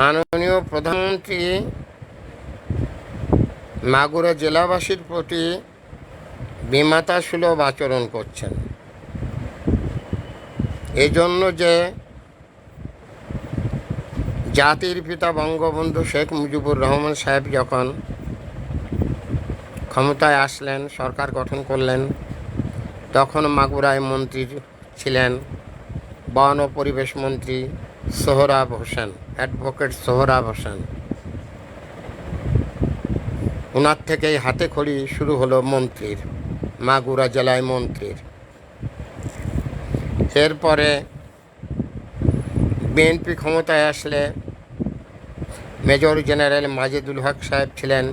মাননীয় প্রধানমন্ত্রী মাগুরা জেলাবাসীর প্রতি বিমাতাসুলভ আচরণ করছেন। এজন্য যে জাতির পিতা বঙ্গবন্ধু শেখ মুজিবুর রহমান সাহেব যখন ক্ষমতায় আসলেন, সরকার গঠন করলেন, তখন মাগুরায় মন্ত্রী ছিলেন বন ও পরিবেশ মন্ত্রী সোহরাব হোসেন, অ্যাডভোকেট সোহরাব হোসেন। ওনার থেকেই হাতে খড়ি শুরু হলো মন্ত্রীর, মাগুরা জেলায় মন্ত্রীর। এরপরে বিএনপি ক্ষমতায় আসলে মেজর জেনারেল মাজেদুল হক সাহেব ছিলেন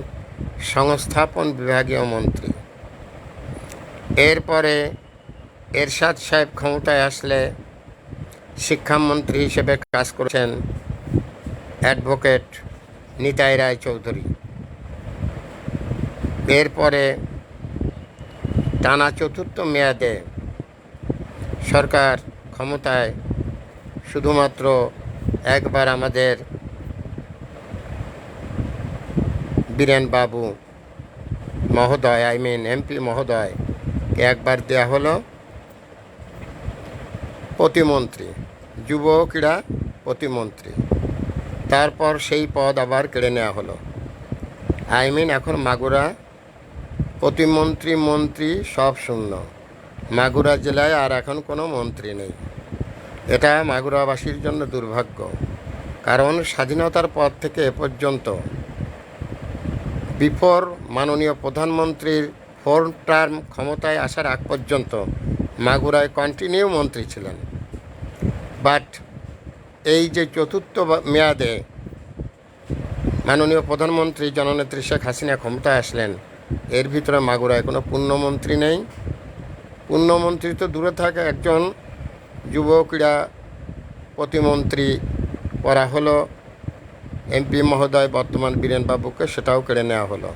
সংস্থাপন বিভাগীয় মন্ত্রী। এরপরে এরশাদ সাহেব ক্ষমতায় আসলে শিক্ষামন্ত্রী হিসেবে কাজ করেছেন অ্যাডভোকেট নিতাই রায় চৌধুরী। এরপরে টানা চতুর্থ মেয়াদে সরকার ক্ষমতায় শুধুমাত্র একবার আমাদের বীরেন বাবু মহোদয়, এমপি মহোদয়কে একবার দেওয়া হলো প্রতিমন্ত্রী, যুব ক্রীড়া প্রতিমন্ত্রী। তারপর সেই পদ আবার কেড়ে নেওয়া হলো। এখন মাগুরা প্রতিমন্ত্রী, মন্ত্রী সব শূন্য। মাগুরা জেলায় আর এখন কোনো মন্ত্রী নেই। এটা মাগুরাবাসীর জন্য দুর্ভাগ্য। কারণ স্বাধীনতার পর থেকে এ পর্যন্ত বিফোর মাননীয় প্রধানমন্ত্রীর 4 টার্ম ক্ষমতায় আসার আগ পর্যন্ত মাগুরায় কন্টিনিউ মন্ত্রী ছিলেন। বাট এই যে চতুর্থ মেয়াদে মাননীয় প্রধানমন্ত্রী জননেত্রী শেখ হাসিনা ক্ষমতায় আসলেন, এর ভিতরে মাগুরায় কোনো পূর্ণমন্ত্রী নেই। পূর্ণমন্ত্রী তো দূরে থাকে, একজন যুব ক্রীড়া প্রতিমন্ত্রী করা হলো এমপি মহোদয় বর্তমান বীরেন বাবুকে, সেটাও কেড়ে নেওয়া হলো।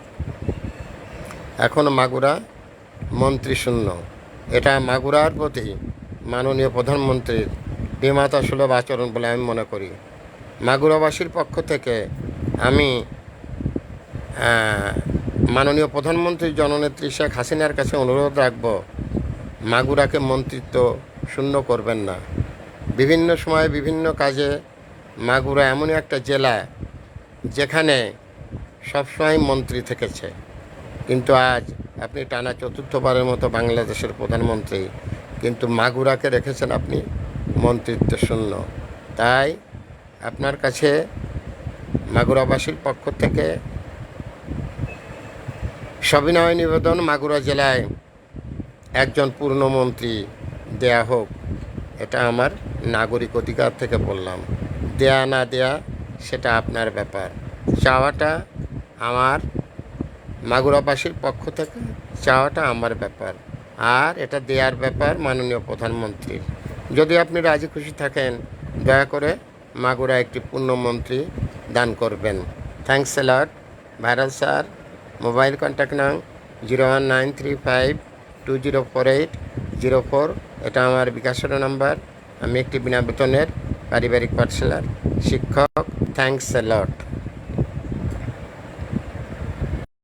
এখন মাগুরা মন্ত্রী শূন্য। এটা মাগুরার প্রতি মাননীয় প্রধানমন্ত্রীর বিমাতাসুলভ আচরণ বলে আমি মনে করি। মাগুরাবাসীর পক্ষ থেকে আমি মাননীয় প্রধানমন্ত্রী জননেত্রী শেখ হাসিনার কাছে অনুরোধ রাখব, মাগুরাকে মন্ত্রিত্ব শূন্য করবেন না। বিভিন্ন সময়ে বিভিন্ন কাজে মাগুরা এমনই একটা জেলা যেখানে সবসময় মন্ত্রী থেকেছে, কিন্তু আজ আপনি টানা চতুর্থবারের মতো বাংলাদেশের প্রধানমন্ত্রী, কিন্তু মাগুরাকে রেখেছেন আপনি মন্ত্রিত্ব শূন্য। তাই আপনার কাছে মাগুরাবাসীর পক্ষ থেকে সবিনয় নিবেদন, মাগুরা জেলায় একজন পূর্ণমন্ত্রী দেয়া হোক। এটা আমার নাগরিক অধিকার থেকে বললাম। দেয়া না দেয়া সেটা আপনার ব্যাপার। চাওয়াটা আমার, মাগুরাবাসীর পক্ষ থেকে চাওয়াটা আমার ব্যাপার, আর এটা দেওয়ার ব্যাপার মাননীয় প্রধানমন্ত্রীর। যদি আপনি রাজি খুশি থাকেন, দয়া করে মাগুরা একটি পূর্ণমন্ত্রী দান করবেন। Thanks a lot. Viral sir, mobile contact নং 01935204804। এটা আমার বিকাশের নাম্বার। আমি একটি বিনা বেতনের পারিবারিক পাঠশালার শিক্ষক। Thanks a lot.